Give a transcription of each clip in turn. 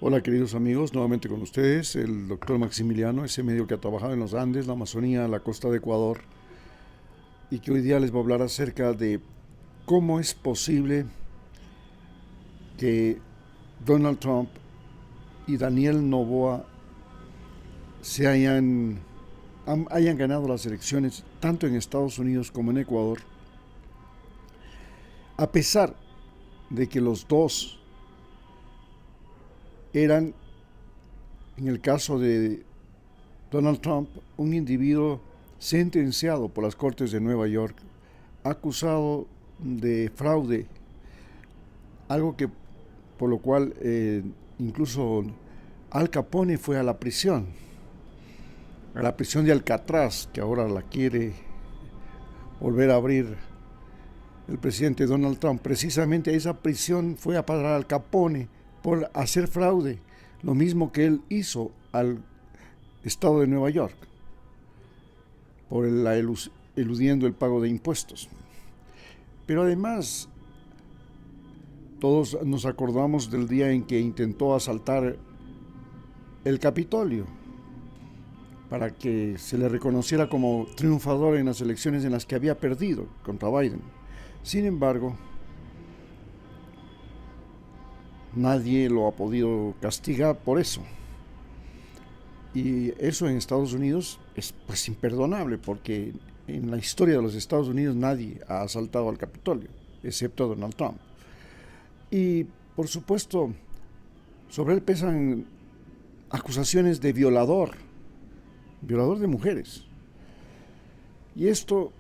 Hola queridos amigos, nuevamente con ustedes, el doctor Maximiliano, ese médico que ha trabajado en los Andes, la Amazonía, la costa de Ecuador, y que hoy día les voy a hablar acerca de cómo es posible que Donald Trump y Daniel Noboa hayan ganado las elecciones tanto en Estados Unidos como en Ecuador, a pesar de que los dos eran, en el caso de Donald Trump, un individuo sentenciado por las Cortes de Nueva York, acusado de fraude, algo que por lo cual incluso Al Capone fue a la prisión de Alcatraz, que ahora la quiere volver a abrir el presidente Donald Trump. Precisamente a esa prisión fue a parar Al Capone por hacer fraude, lo mismo que él hizo al estado de Nueva York, por eludiendo el pago de impuestos. Pero además, todos nos acordamos del día en que intentó asaltar el Capitolio para que se le reconociera como triunfador en las elecciones en las que había perdido contra Biden. Sin embargo, nadie lo ha podido castigar por eso. Y eso en Estados Unidos es pues imperdonable, porque en la historia de los Estados Unidos nadie ha asaltado al Capitolio, excepto Donald Trump. Y por supuesto, sobre él pesan acusaciones de violador de mujeres. Y esto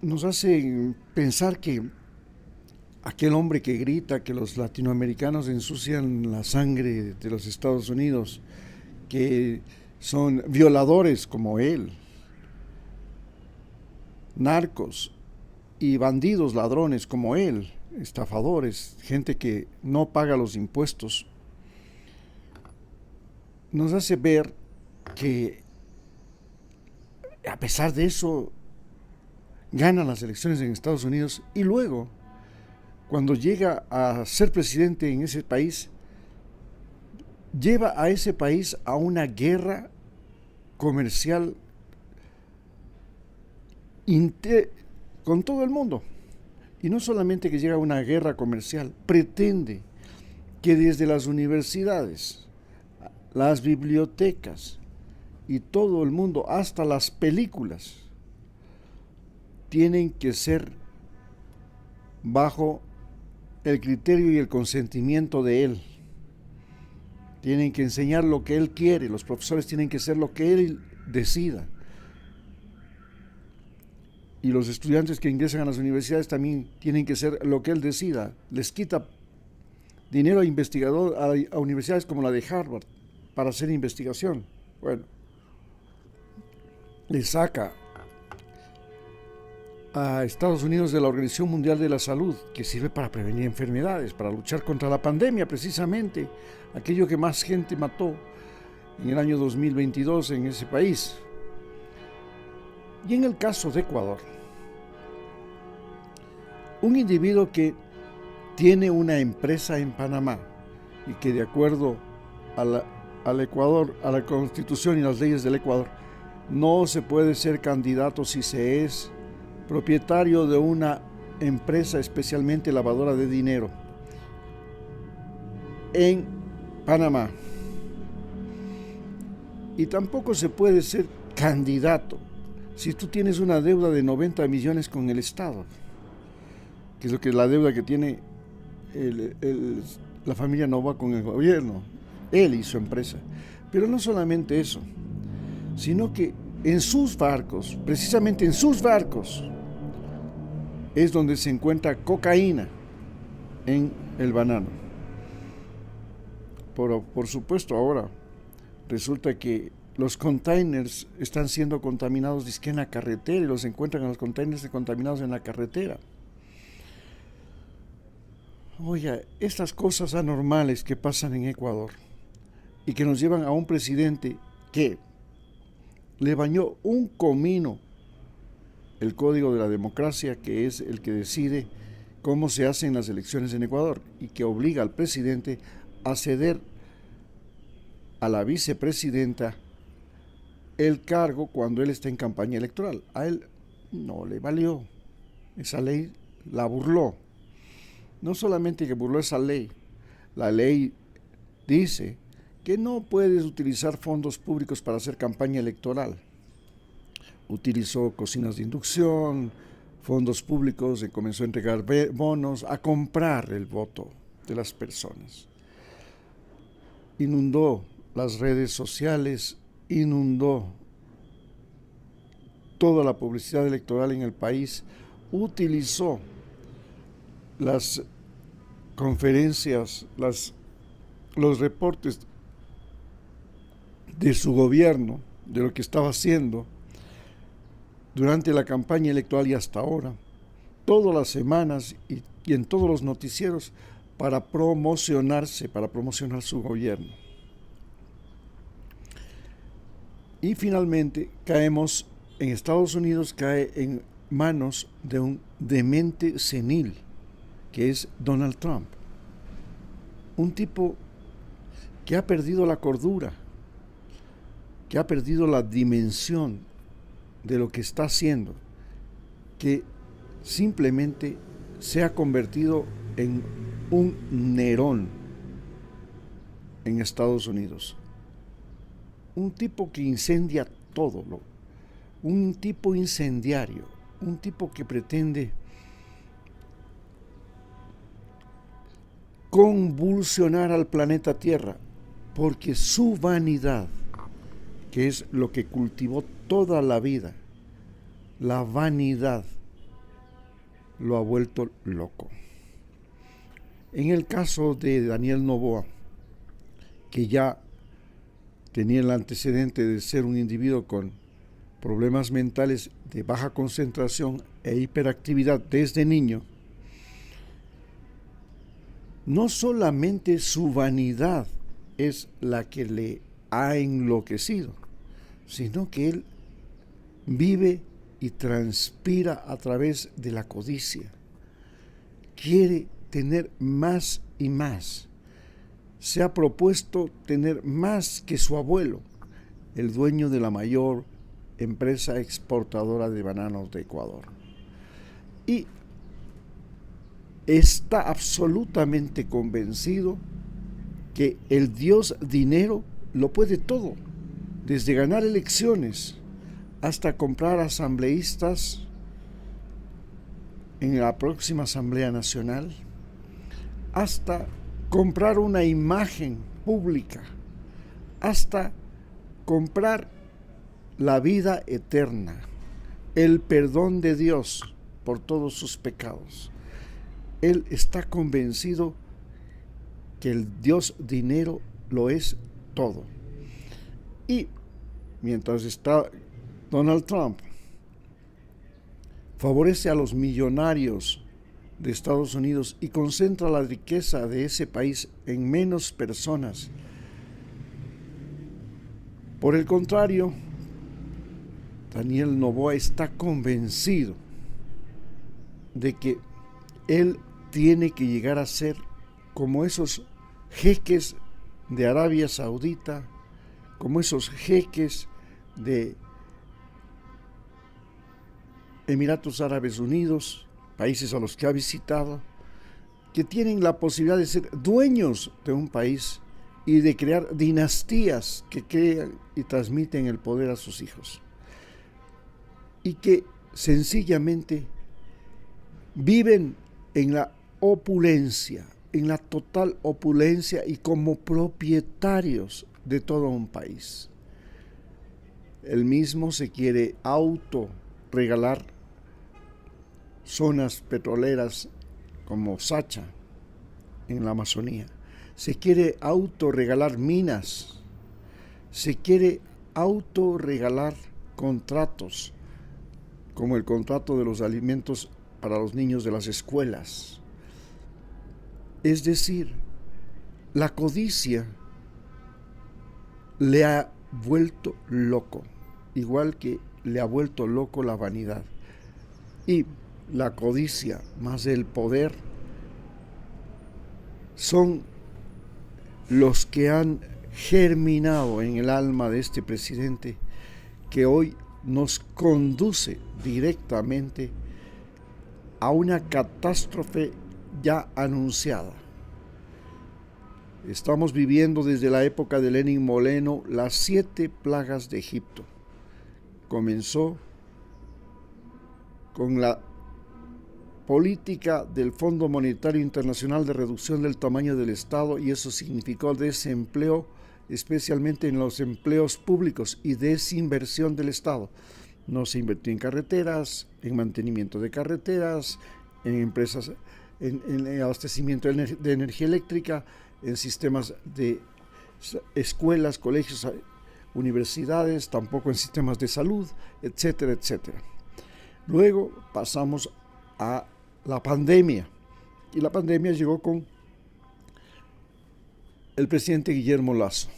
nos hace pensar que aquel hombre que grita que los latinoamericanos ensucian la sangre de los Estados Unidos, que son violadores como él, narcos y bandidos ladrones como él, estafadores, gente que no paga los impuestos, nos hace ver que a pesar de eso gana las elecciones en Estados Unidos y luego, cuando llega a ser presidente en ese país, lleva a ese país a una guerra comercial con todo el mundo. Y no solamente que llega a una guerra comercial, pretende que desde las universidades, las bibliotecas y todo el mundo, hasta las películas, tienen que ser bajo el criterio y el consentimiento de él. Tienen que enseñar lo que él quiere, los profesores tienen que hacer lo que él decida. Y los estudiantes que ingresan a las universidades también tienen que hacer lo que él decida. Les quita dinero a investigadores, a universidades como la de Harvard para hacer investigación. Bueno, le saca a Estados Unidos de la Organización Mundial de la Salud, que sirve para prevenir enfermedades, para luchar contra la pandemia, precisamente aquello que más gente mató en el año 2022 en ese país. Y en el caso de Ecuador, un individuo que tiene una empresa en Panamá y que de acuerdo al Ecuador, a la Constitución y las leyes del Ecuador, no se puede ser candidato si se es propietario de una empresa especialmente lavadora de dinero en Panamá. Y tampoco se puede ser candidato si tú tienes una deuda de 90 millones con el Estado, que es lo que es la deuda que tiene la familia Noboa con el gobierno, él y su empresa. Pero no solamente eso, sino que en sus barcos, precisamente en sus barcos, es donde se encuentra cocaína en el banano. Por supuesto, ahora resulta que los containers están siendo contaminados dizque en la carretera, y los encuentran en los containers contaminados en la carretera. Oye, estas cosas anormales que pasan en Ecuador y que nos llevan a un presidente que le bañó un comino el código de la democracia, que es el que decide cómo se hacen las elecciones en Ecuador y que obliga al presidente a ceder a la vicepresidenta el cargo cuando él está en campaña electoral. A él no le valió. Esa ley la burló. No solamente que burló esa ley, la ley dice que no puedes utilizar fondos públicos para hacer campaña electoral. Utilizó cocinas de inducción, fondos públicos, y comenzó a entregar bonos, a comprar el voto de las personas. Inundó las redes sociales, inundó toda la publicidad electoral en el país, utilizó las conferencias, los reportes de su gobierno, de lo que estaba haciendo durante la campaña electoral y hasta ahora, todas las semanas y en todos los noticieros, para promocionarse, para promocionar su gobierno. Y finalmente caemos en Estados Unidos, cae en manos de un demente senil, que es Donald Trump. Un tipo que ha perdido la cordura, que ha perdido la dimensión de lo que está haciendo, que simplemente se ha convertido en un Nerón en Estados Unidos. Un tipo que incendia todo, un tipo incendiario, un tipo que pretende convulsionar al planeta Tierra, porque su vanidad, que es lo que cultivó toda la vida, la vanidad lo ha vuelto loco. En el caso de Daniel Noboa, que ya tenía el antecedente de ser un individuo con problemas mentales de baja concentración e hiperactividad desde niño, no solamente su vanidad es la que le ha enloquecido, sino que él vive y transpira a través de la codicia. Quiere tener más y más. Se ha propuesto tener más que su abuelo, el dueño de la mayor empresa exportadora de bananos de Ecuador. Y está absolutamente convencido que el dios dinero lo puede todo, desde ganar elecciones hasta comprar asambleístas en la próxima Asamblea Nacional, hasta comprar una imagen pública, hasta comprar la vida eterna, el perdón de Dios por todos sus pecados. Él está convencido que el Dios dinero lo es todo. Y mientras está Donald Trump, favorece a los millonarios de Estados Unidos y concentra la riqueza de ese país en menos personas. Por el contrario, Daniel Noboa está convencido de que él tiene que llegar a ser como esos jeques de Arabia Saudita, como esos jeques de Emiratos Árabes Unidos, países a los que ha visitado, que tienen la posibilidad de ser dueños de un país y de crear dinastías que crean y transmiten el poder a sus hijos, y que sencillamente viven en la opulencia, en la total opulencia y como propietarios de todo un país. Él mismo se quiere regalar zonas petroleras como Sacha en la Amazonía. Se quiere regalar minas. Se quiere regalar contratos, como el contrato de los alimentos para los niños de las escuelas. Es decir, la codicia le ha vuelto loco, igual que le ha vuelto loco la vanidad. Y la codicia más el poder son los que han germinado en el alma de este presidente, que hoy nos conduce directamente a una catástrofe ya anunciada. Estamos viviendo desde la época de Lenin Moreno las 7 plagas de Egipto. Comenzó con la política del Fondo Monetario Internacional de reducción del tamaño del Estado, y eso significó desempleo, especialmente en los empleos públicos, y desinversión del Estado. No se invirtió en carreteras, en mantenimiento de carreteras, en empresas, en abastecimiento de energía eléctrica, en sistemas de escuelas, colegios, universidades, tampoco en sistemas de salud, etcétera, etcétera. Luego pasamos a la pandemia, y la pandemia llegó con el presidente Guillermo Lasso.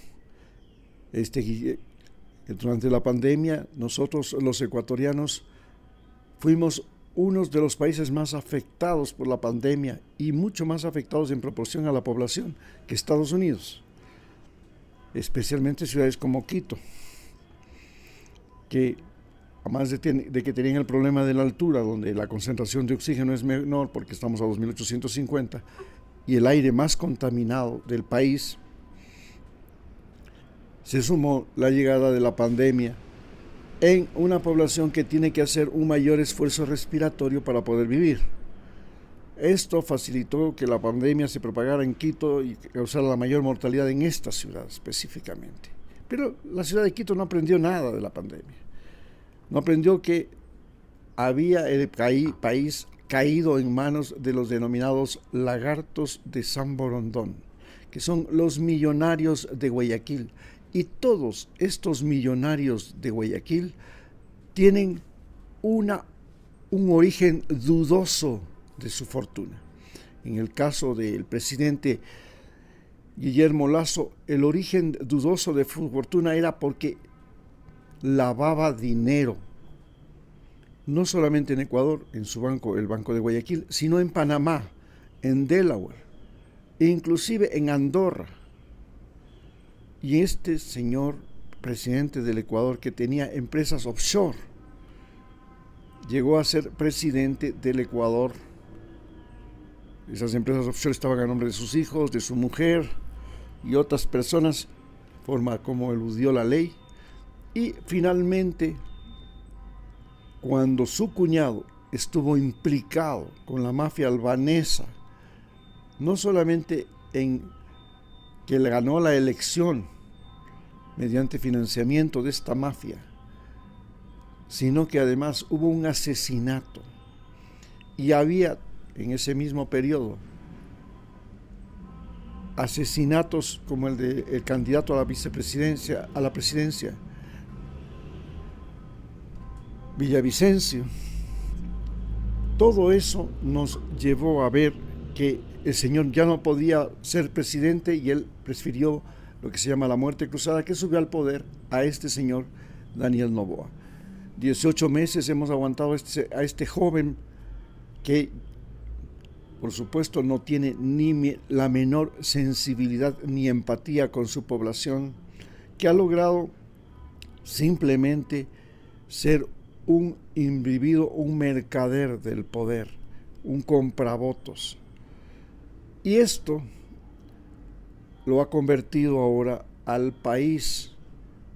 Durante la pandemia, nosotros los ecuatorianos fuimos uno de los países más afectados por la pandemia, y mucho más afectados en proporción a la población que Estados Unidos, especialmente ciudades como Quito, que además de que tenían el problema de la altura, donde la concentración de oxígeno es menor porque estamos a 2.850, y el aire más contaminado del país, se sumó la llegada de la pandemia en una población que tiene que hacer un mayor esfuerzo respiratorio para poder vivir. Esto facilitó que la pandemia se propagara en Quito y causara la mayor mortalidad en esta ciudad específicamente. Pero la ciudad de Quito no aprendió nada de la pandemia. No aprendió que había el país caído en manos de los denominados lagartos de San Borondón, que son los millonarios de Guayaquil. Y todos estos millonarios de Guayaquil tienen un origen dudoso de su fortuna. En el caso del presidente Guillermo Lasso, el origen dudoso de su fortuna era porque lavaba dinero, no solamente en Ecuador, en su banco, el Banco de Guayaquil, sino en Panamá, en Delaware, e inclusive en Andorra. Y este señor presidente del Ecuador, que tenía empresas offshore, llegó a ser presidente del Ecuador. Esas empresas offshore estaban a nombre de sus hijos, de su mujer y otras personas, forma como eludió la ley. Y finalmente, cuando su cuñado estuvo implicado con la mafia albanesa, no solamente en que le ganó la elección mediante financiamiento de esta mafia, sino que además hubo un asesinato, y había en ese mismo periodo asesinatos como el del candidato a la vicepresidencia, a la presidencia, Villavicencio. Todo eso nos llevó a ver que el señor ya no podía ser presidente, y él prefirió lo que se llama la muerte cruzada, que subió al poder a este señor Daniel Noboa. 18 meses hemos aguantado a este joven que, por supuesto, no tiene ni la menor sensibilidad ni empatía con su población, que ha logrado simplemente ser un individuo, un mercader del poder, un compravotos. Y esto lo ha convertido ahora al país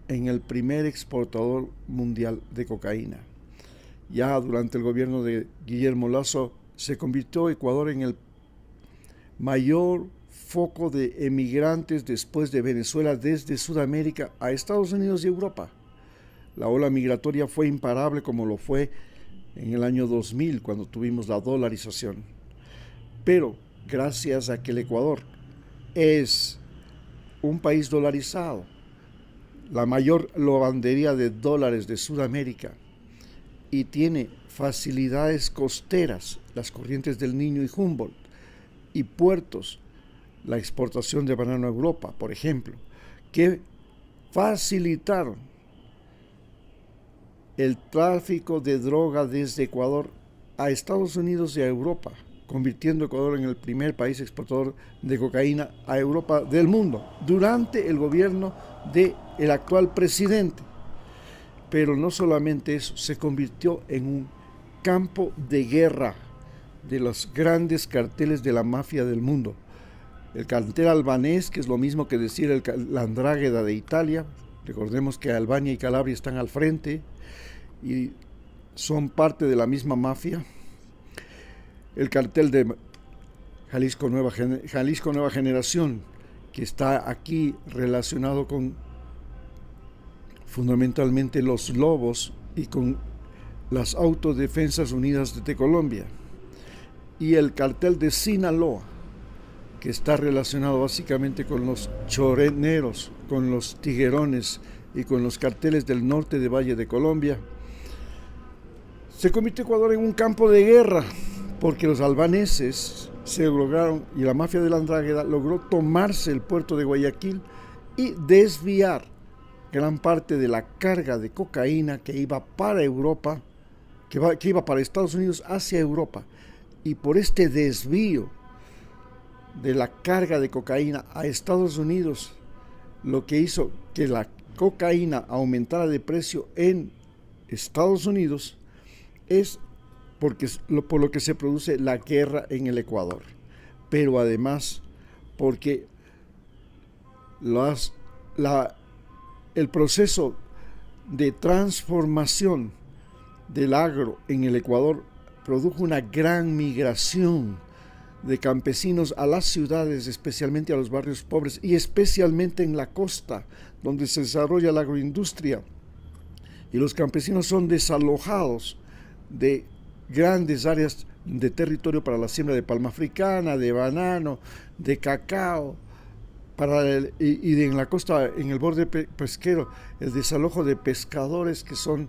en el primer exportador mundial de cocaína. Ya durante el gobierno de Guillermo Lasso se convirtió Ecuador en el mayor foco de emigrantes después de Venezuela, desde Sudamérica a Estados Unidos y Europa. La ola migratoria fue imparable, como lo fue en el año 2000, cuando tuvimos la dolarización. Pero gracias a que el Ecuador es un país dolarizado, la mayor lavandería de dólares de Sudamérica, y tiene facilidades costeras, las corrientes del Niño y Humboldt, y puertos, la exportación de banano a Europa, por ejemplo, que facilitaron el tráfico de droga desde Ecuador a Estados Unidos y a Europa, convirtiendo a Ecuador en el primer país exportador de cocaína a Europa del mundo, durante el gobierno del actual presidente. Pero no solamente eso, se convirtió en un campo de guerra de los grandes carteles de la mafia del mundo. El cartel albanés, que es lo mismo que decir la Andrágueda de Italia. Recordemos que Albania y Calabria están al frente y son parte de la misma mafia. El cartel de Jalisco Nueva Generación, que está aquí relacionado con fundamentalmente los Lobos y con las Autodefensas Unidas de Colombia. Y el cartel de Sinaloa, que está relacionado básicamente con los choreneros, con los tiguerones y con los carteles del norte de Valle de Colombia. Se convirtió Ecuador en un campo de guerra, porque los albaneses se lograron, y la mafia de la Andrágueda logró tomarse el puerto de Guayaquil y desviar gran parte de la carga de cocaína que iba para Europa, que iba para Estados Unidos hacia Europa. Y por este desvío de la carga de cocaína a Estados Unidos, lo que hizo que la cocaína aumentara de precio en Estados Unidos es por lo que se produce la guerra en el Ecuador, pero además porque el proceso de transformación del agro en el Ecuador produjo una gran migración de campesinos a las ciudades, especialmente a los barrios pobres y especialmente en la costa, donde se desarrolla la agroindustria, y los campesinos son desalojados de grandes áreas de territorio para la siembra de palma africana, de banano, de cacao, en la costa, en el borde pesquero, el desalojo de pescadores que son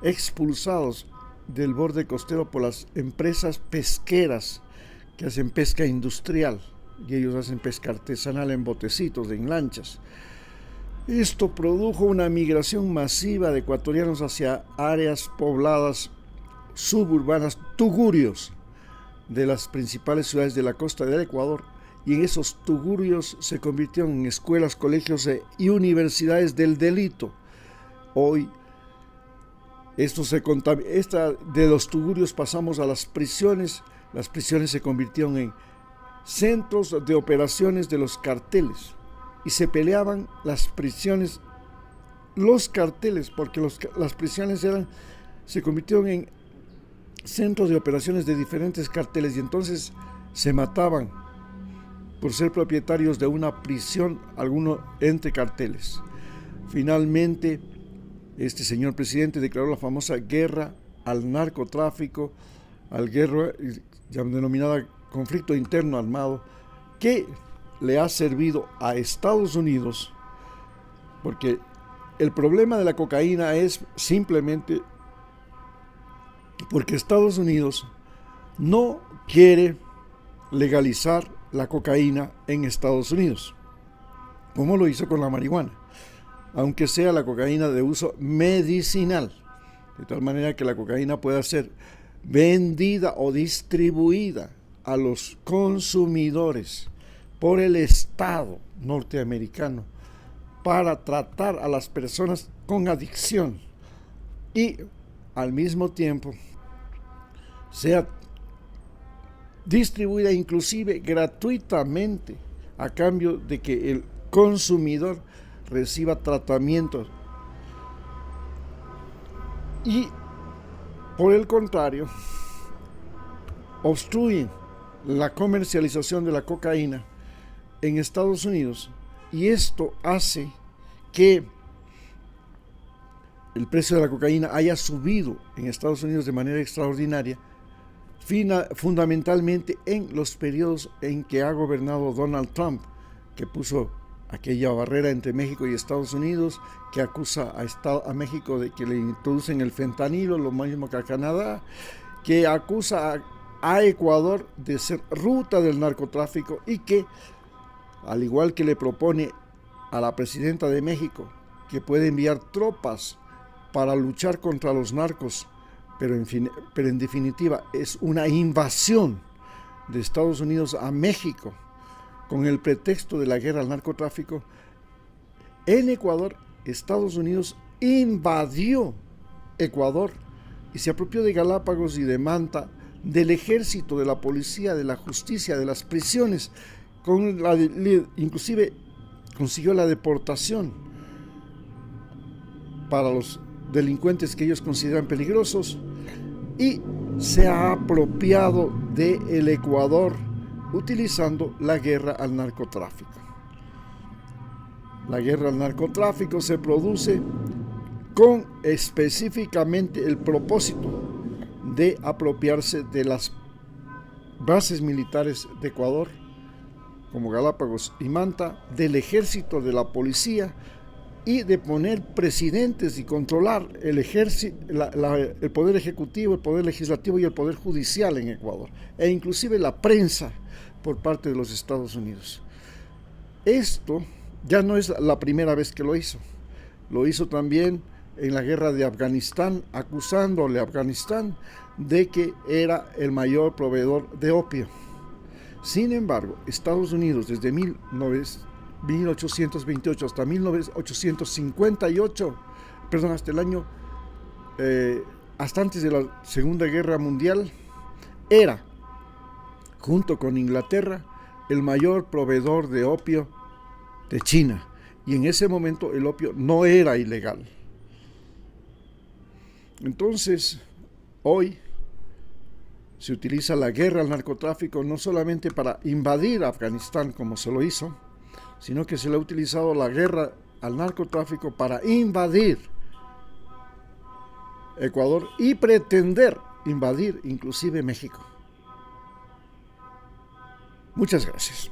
expulsados del borde costero por las empresas pesqueras que hacen pesca industrial, y ellos hacen pesca artesanal en botecitos, en lanchas. Esto produjo una migración masiva de ecuatorianos hacia áreas pobladas suburbanas, tugurios, de las principales ciudades de la costa del Ecuador, y en esos tugurios se convirtieron en escuelas, colegios y universidades del delito. Hoy de los tugurios pasamos a las prisiones se convirtieron en centros de operaciones de los carteles, y se peleaban las prisiones, los carteles, porque las prisiones se convirtieron en centros de operaciones de diferentes carteles, y entonces se mataban por ser propietarios de una prisión, algunos entre carteles. Finalmente, este señor presidente declaró la famosa guerra al narcotráfico, al guerra denominada conflicto interno armado, que le ha servido a Estados Unidos, porque el problema de la cocaína es simplemente porque Estados Unidos no quiere legalizar la cocaína en Estados Unidos, como lo hizo con la marihuana, aunque sea la cocaína de uso medicinal, de tal manera que la cocaína pueda ser vendida o distribuida a los consumidores por el Estado norteamericano para tratar a las personas con adicción, y al mismo tiempo sea distribuida inclusive gratuitamente, a cambio de que el consumidor reciba tratamiento. Y por el contrario, obstruyen la comercialización de la cocaína en Estados Unidos, y esto hace que el precio de la cocaína haya subido en Estados Unidos de manera extraordinaria, fundamentalmente en los periodos en que ha gobernado Donald Trump, que puso aquella barrera entre México y Estados Unidos, que acusa a México de que le introducen el fentanilo, lo mismo que a Canadá, que acusa a Ecuador de ser ruta del narcotráfico, y que, al igual que le propone a la presidenta de México, que puede enviar tropas para luchar contra los narcos, pero en definitiva es una invasión de Estados Unidos a México con el pretexto de la guerra al narcotráfico, en Ecuador, Estados Unidos invadió Ecuador y se apropió de Galápagos y de Manta, del ejército, de la policía, de la justicia, de las prisiones, inclusive consiguió la deportación para los delincuentes que ellos consideran peligrosos, y se ha apropiado del Ecuador utilizando la guerra al narcotráfico. La guerra al narcotráfico se produce con específicamente el propósito de apropiarse de las bases militares de Ecuador, como Galápagos y Manta, del ejército, de la policía, y de poner presidentes y controlar el ejército, el poder ejecutivo, el poder legislativo y el poder judicial en Ecuador, e inclusive la prensa por parte de los Estados Unidos. Esto ya no es la primera vez que lo hizo también en la guerra de Afganistán, acusándole a Afganistán de que era el mayor proveedor de opio. Sin embargo, Estados Unidos desde 1828 hasta 1858, hasta antes de la Segunda Guerra Mundial, era, junto con Inglaterra, el mayor proveedor de opio de China. Y en ese momento el opio no era ilegal. Entonces, hoy se utiliza la guerra al narcotráfico no solamente para invadir Afganistán, como se lo hizo, sino que se le ha utilizado la guerra al narcotráfico para invadir Ecuador y pretender invadir inclusive México. Muchas gracias.